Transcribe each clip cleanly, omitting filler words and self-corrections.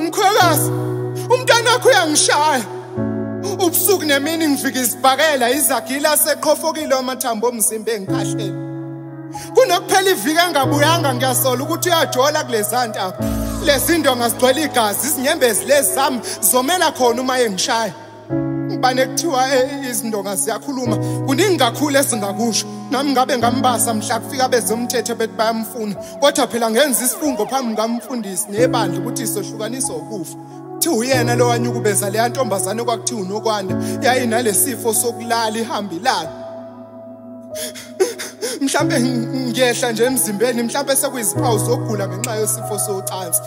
Mkhwekazi, umntanakho uyangishaya. Ubusuku nemini ngifika isibhakela izagila seqhofokile amathambo omzimba engikhahlele. Kunokuphela iviki engabuyanga ngiyasola ukuthi uyajola kulezanta. Lezi ndo ngasigcwele igazi izinyembezi lezi zami zomela khona uma engishaya. Ngibane kuthiwa izindonga ziyakhuluma kuningi kakhulu ezingakusho. Nami ngabe ngambasa mhla kufika bezomthetho bethi bayamfuna. Kodwa phela ngenza isifungo phambi kamfundisi nebandla ukuthi sohlukaniswa ukufa. Thi uyena lo wanyukubeza le ntombazane kwakuthiwa unokwanda yayinalesifo sokulala ihambilana. Mhlambe ngiyehla nje emzimbeni mhlambe sekuyiziphawu zokugula ngenxa yesifo socansi.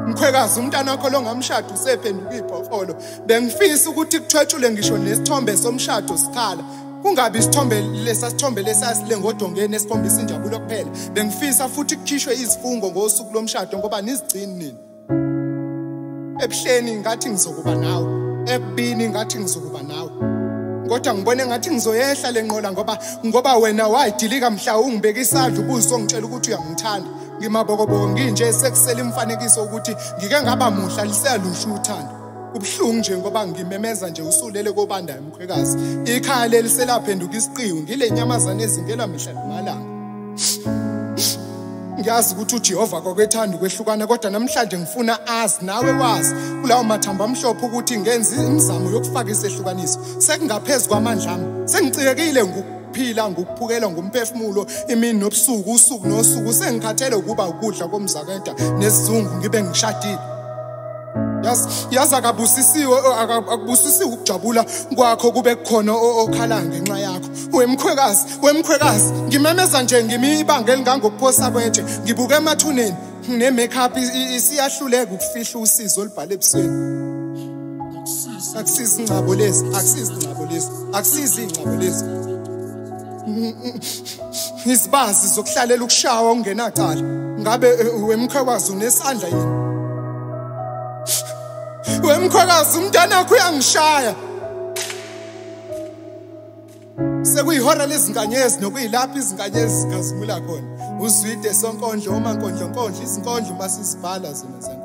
Mkhwekazi umntanakho lo ngamshado usephenduka ibhofolo. Bengifisa ukuthi kuthwetshule ngisho nesithombe somshado sikhala. Kungabi isithombe lesasithombe lesasile ngodongeni esikhombisa injabulo kuphela. Bengifisa futhi kukhishwe izifungo ngosuku lomshado ngoba nizigcini nini. Ebuhleni ngathi ngizokuba nawe, ebini ngathi ngizokuba nawe. Kodwa ngibone ngathi ngizoyehla lenqola ngoba wena wayidilika mhla ungibeka isandla ubuso ngitshela ukuthi uyangithanda. Ngimabokoboko nginje sekusela imfanekiso ukuthi ngike ngaba muhla liseyalusha uthando. Kubhlungu nje ngoba ngimemeza nje usulele kobandayo mkhwekazi. Ikhaya leli selaphenduka isiqiwu ngile nyamazane ezingela mihla nomalanga. Ngiyazi ukuthi uJehova kwakwethanda ukwehlukana kodwa namhlanje ngifuna azi nawe wazi kulawo mathambo amhlophe ukuthi ngenza imizamo yokufaka isehlukaniso. Sekungaphezulu kwamandla ami. Sengicikekile ngokuphila ngokuphukelwa ngumphefumulo imini nobusuku usuku nosuku sengikhathele ukuba ukudla komzakeda nesizungu ngibe ngishadile. Yazi akabusisiwe ukujabula kwakho kube kukhona okhala ngenxa yakho. Wemkhwekazi ngimemeza nje ngimi ibanga elingangokuphosa kwetshe ngibuka emathuneni ne-makeup isiyahluleka ukufihla usizo olubhale ebusweni. Akusizi ingcabo lezi. Izibazi zokuhlalela ukushawa ungenacala. Ngabe wemkhwekazi unesandla yini? Wemkhwekazi umntanakho uyangishaya. Sekuyihora lezinkanyezi nokuyilapha izinkanyezi zingazimula khona. Uzwide sonkondlo omankondlo izinkondlo masizibhala zona.